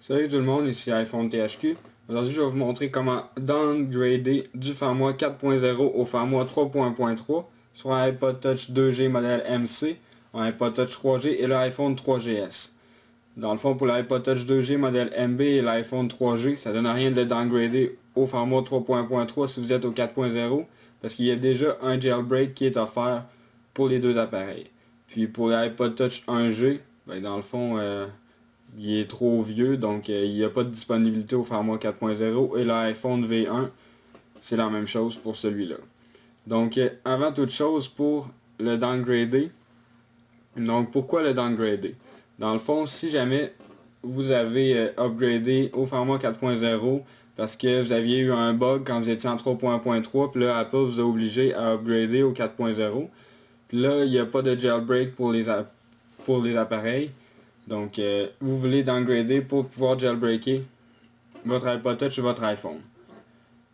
Salut tout le monde, ici iPhone THQ. Aujourd'hui, je vais vous montrer comment downgrader du firmware 4.0 au firmware 3.3 sur un iPod Touch 2G modèle MC, un iPod Touch 3G et l'iPhone 3GS. Dans le fond, pour l'iPod Touch 2G modèle MB et l'iPhone 3G, ça donne rien de downgrader au firmware 3.3 si vous êtes au 4.0 parce qu'il y a déjà un jailbreak qui est offert pour les deux appareils. Puis pour l'iPod Touch 1G, ben dans le fond, il est trop vieux, donc il n'y a pas de disponibilité au firmware 4.0 et l'iPhone V1, c'est la même chose pour celui-là. Donc avant toute chose, pour le downgrader, donc pourquoi le downgrader? Dans le fond, si jamais vous avez upgradé au firmware 4.0 parce que vous aviez eu un bug quand vous étiez en 3.3, puis là Apple vous a obligé à upgrader au 4.0, puis là il n'y a pas de jailbreak pour les appareils. Donc, vous voulez downgrader pour pouvoir jailbreaker votre iPod Touch et votre iPhone.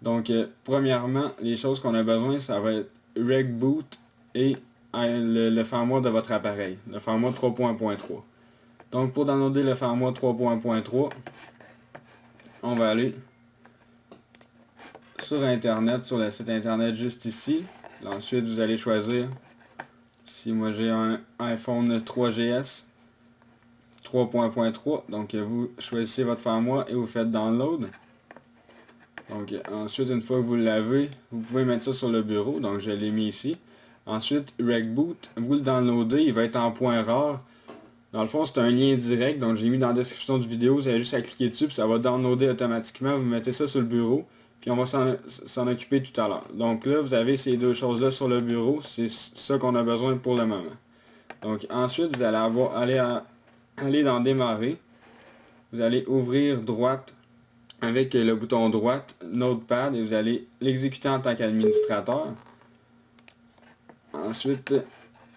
Donc, premièrement, les choses qu'on a besoin, ça va être Regboot et le firmware de votre appareil, le firmware 3.3. Donc, pour downloader le firmware 3.3, on va aller sur Internet, sur le site Internet juste ici. Ensuite, vous allez choisir, si moi j'ai un iPhone 3GS, 3.3, donc vous choisissez votre firmware et vous faites download. Donc ensuite, une fois que vous l'avez, vous pouvez mettre ça sur le bureau, donc je l'ai mis ici. Ensuite, Regboot, vous le downloadez, il va être en point rare. Dans le fond, c'est un lien direct, donc j'ai mis dans la description de vidéo, vous avez juste à cliquer dessus, puis ça va downloader automatiquement, vous mettez ça sur le bureau, puis on va s'en occuper tout à l'heure. Donc là, vous avez ces deux choses-là sur le bureau, c'est ça qu'on a besoin pour le moment. Donc ensuite, vous allez aller dans démarrer, vous allez ouvrir droite avec le bouton droite Notepad et vous allez l'exécuter en tant qu'administrateur. Ensuite,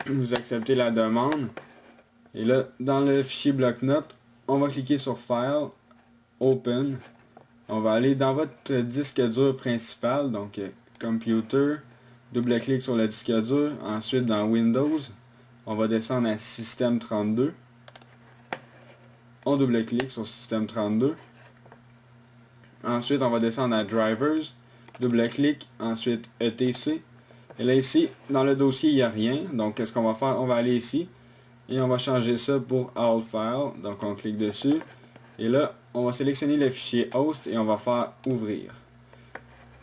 vous acceptez la demande et là, dans le fichier bloc-notes, on va cliquer sur File, Open. On va aller dans votre disque dur principal, donc Computer, double-clic sur le disque dur, ensuite dans Windows, on va descendre à Système 32. On double-clique sur Système 32. Ensuite, on va descendre à Drivers. Double-clic. Ensuite, ETC. Et là, ici, dans le dossier, il n'y a rien. Donc, qu'est-ce qu'on va faire? On va aller ici. Et on va changer ça pour All File. Donc, on clique dessus. Et là, on va sélectionner le fichier Host et on va faire Ouvrir.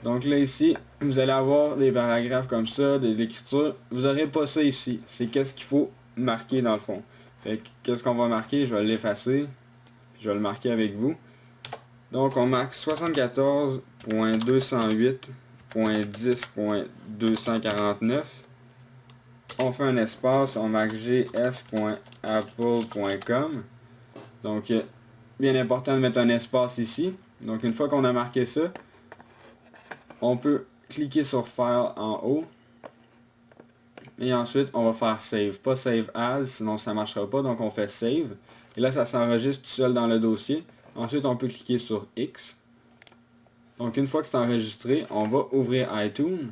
Donc là, ici, vous allez avoir des paragraphes comme ça, de l'écriture. Vous n'aurez pas ça ici. C'est qu'est-ce qu'il faut marquer dans le fond. Fait que, qu'est-ce qu'on va marquer? Je vais l'effacer. Je vais le marquer avec vous. Donc on marque 74.208.10.249. On fait un espace, on marque gs.apple.com. Donc bien important de mettre un espace ici. Donc une fois qu'on a marqué ça, on peut cliquer sur File en haut. Et ensuite on va faire Save. Pas Save As, sinon ça ne marchera pas. Donc on fait Save. Et là ça s'enregistre tout seul dans le dossier. Ensuite, on peut cliquer sur X. Donc, une fois que c'est enregistré, on va ouvrir iTunes.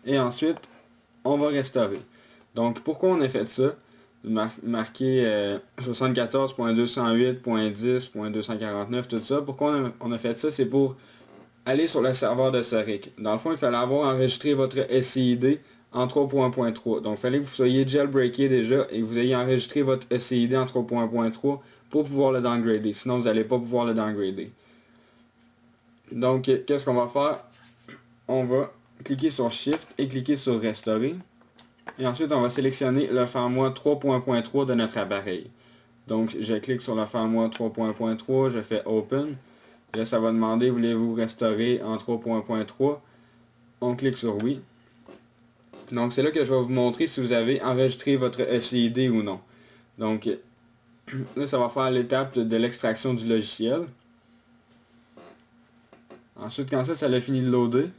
Et ensuite, on va restaurer. Donc, pourquoi on a fait ça? Marquer 74.208.10.249, tout ça. Pourquoi on a fait ça? C'est pour aller sur le serveur de Soric. Dans le fond, il fallait avoir enregistré votre SCID en 3.3. Donc, il fallait que vous soyez jailbreaké déjà et que vous ayez enregistré votre SCID en 3.3 pour pouvoir le downgrader. Sinon, vous n'allez pas pouvoir le downgrader. Donc, qu'est-ce qu'on va faire? On va cliquer sur Shift et cliquer sur Restaurer. Et ensuite, on va sélectionner le firmware 3.3 de notre appareil. Donc, je clique sur le firmware 3.3, je fais Open. Et là, ça va demander, voulez-vous restaurer en 3.3? On clique sur Oui. Donc, c'est là que je vais vous montrer si vous avez enregistré votre SCID ou non. Donc, là, ça va faire l'étape de l'extraction du logiciel. Ensuite, quand ça a fini de loader,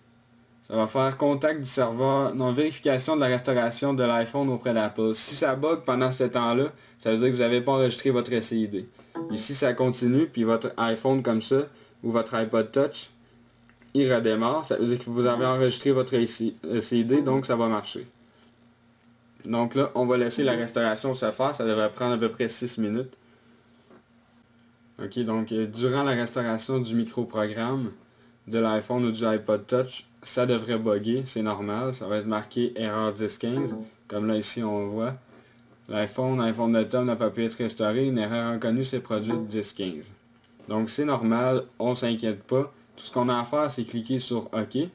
ça va faire contact du serveur, non, vérification de la restauration de l'iPhone auprès d'Apple. Si ça bug pendant ce temps-là, ça veut dire que vous n'avez pas enregistré votre SCID. Et si ça continue, puis votre iPhone comme ça, ou votre iPod Touch, il redémarre, ça veut dire que vous avez enregistré votre SCID, donc ça va marcher. Donc là, on va laisser la restauration se faire, ça devrait prendre à peu près 6 minutes. Ok, donc durant la restauration du microprogramme de l'iPhone ou du iPod Touch, ça devrait bugger, c'est normal, ça va être marqué erreur 1015, comme là ici on voit. iPhone de Tom n'a pas pu être restauré, une erreur inconnue s'est produite 1015. Donc c'est normal, on s'inquiète pas. Tout ce qu'on a à faire, c'est cliquer sur OK. Et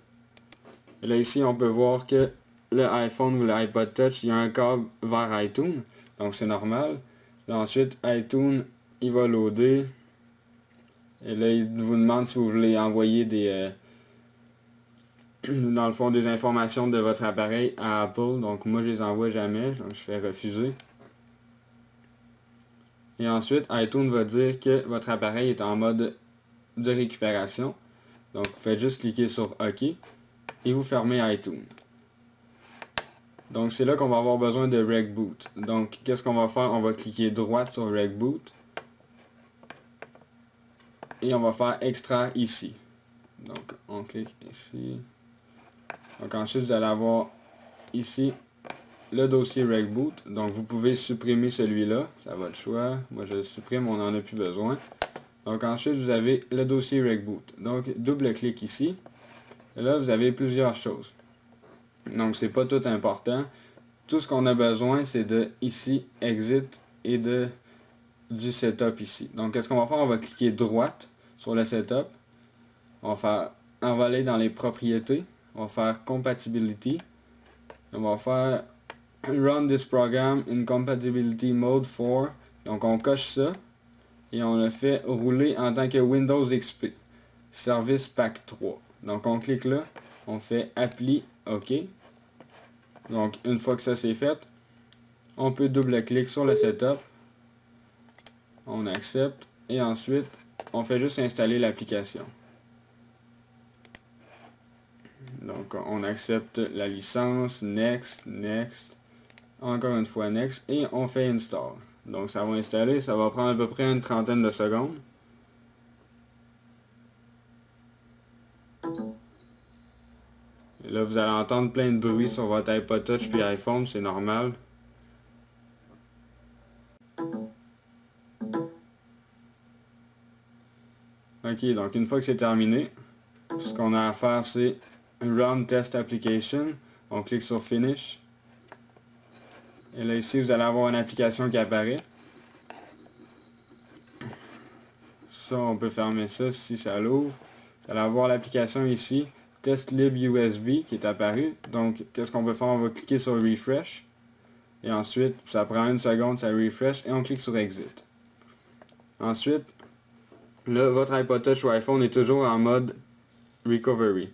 là ici, on peut voir que le iPhone ou l'iPod Touch, il y a un câble vers iTunes. Donc c'est normal. Là ensuite, iTunes, il va loader. Et là, il vous demande si vous voulez envoyer des... dans le fond, des informations de votre appareil à Apple. Donc moi, je les envoie jamais. Donc je fais refuser. Et ensuite, iTunes va dire que votre appareil est en mode de récupération. Donc vous faites juste cliquer sur OK et vous fermez iTunes. Donc c'est là qu'on va avoir besoin de Reboot. Donc qu'est-ce qu'on va faire? On va cliquer droite sur Reboot et on va faire extraire ici. Donc on clique ici. Donc ensuite vous allez avoir ici le dossier Reboot. Donc vous pouvez supprimer celui-là, ça va de choix. Moi je le supprime, on n'en a plus besoin. Donc ensuite vous avez le dossier Reboot. Donc double-clic ici. Et là vous avez plusieurs choses. Donc c'est pas tout important. Tout ce qu'on a besoin c'est de ici Exit et du Setup ici. Donc qu'est-ce qu'on va faire? On va cliquer droite sur le Setup. On va aller dans les propriétés. On va faire Compatibility. On va faire Run this program in compatibility mode for. Donc on coche ça. Et on le fait rouler en tant que Windows XP. Service Pack 3. Donc on clique là. On fait Appli OK. Donc une fois que ça c'est fait, on peut double-clic sur le Setup. On accepte. Et ensuite, on fait juste installer l'application. Donc on accepte la licence, Next, Next, encore une fois Next, et on fait Install. Donc ça va installer, ça va prendre à peu près une trentaine de secondes. Et là vous allez entendre plein de bruit sur votre iPod Touch puis iPhone, c'est normal. Ok, donc une fois que c'est terminé, ce qu'on a à faire c'est Run Test Application. On clique sur Finish. Et là ici vous allez avoir une application qui apparaît. Ça on peut fermer ça si ça l'ouvre. Vous allez avoir l'application ici, TestLib USB qui est apparue. Donc qu'est-ce qu'on peut faire? On va cliquer sur Refresh. Et ensuite ça prend une seconde, ça refresh et on clique sur Exit. Ensuite, là votre iPod Touch ou iPhone est toujours en mode Recovery.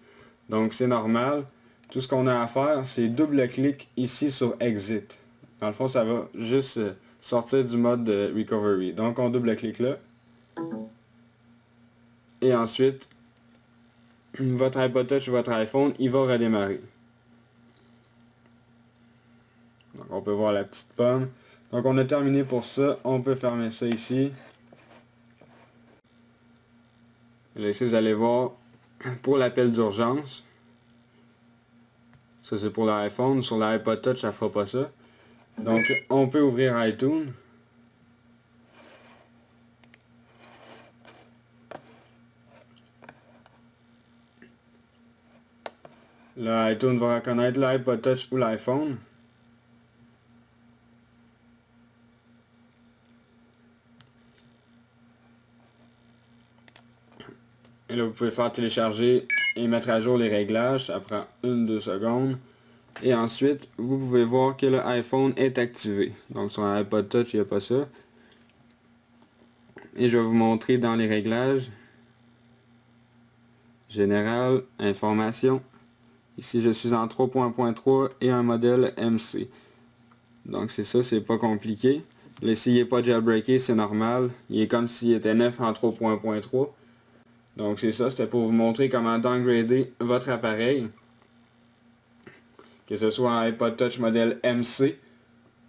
Donc c'est normal. Tout ce qu'on a à faire, c'est double-clic ici sur Exit. Dans le fond, ça va juste sortir du mode de Recovery. Donc on double-clique là. Et ensuite, votre iPod Touch ou votre iPhone, il va redémarrer. Donc on peut voir la petite pomme. Donc on a terminé pour ça. On peut fermer ça ici. Et là ici, vous allez voir pour l'appel d'urgence. Ça c'est pour l'iPhone. Sur l'iPod Touch, ça ne fera pas ça. Donc on peut ouvrir iTunes. Là, iTunes va reconnaître l'iPod Touch ou l'iPhone. Et là, vous pouvez faire télécharger et mettre à jour les réglages. Ça prend 1-2 secondes. Et ensuite, vous pouvez voir que l'iPhone est activé. Donc sur l'iPod Touch, il n'y a pas ça. Et je vais vous montrer dans les réglages. Général, information. Ici, je suis en 3.3 et un modèle MC. Donc c'est ça, c'est pas compliqué. Là, s'il n'est pas jailbreaké, c'est normal. Il est comme s'il était neuf en 3.3. Donc c'est ça, c'était pour vous montrer comment downgrader votre appareil. Que ce soit un iPod Touch modèle MC,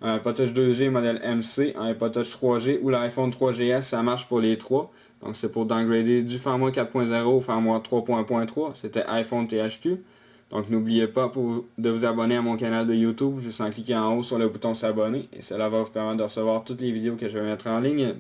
un iPod Touch 2G modèle MC, un iPod Touch 3G ou l'iPhone 3GS, ça marche pour les trois. Donc c'est pour downgrader du firmware 4.0 au firmware 3.3. C'était iPhone THQ. Donc n'oubliez pas de vous abonner à mon canal de YouTube juste en cliquant en haut sur le bouton s'abonner. Et cela va vous permettre de recevoir toutes les vidéos que je vais mettre en ligne.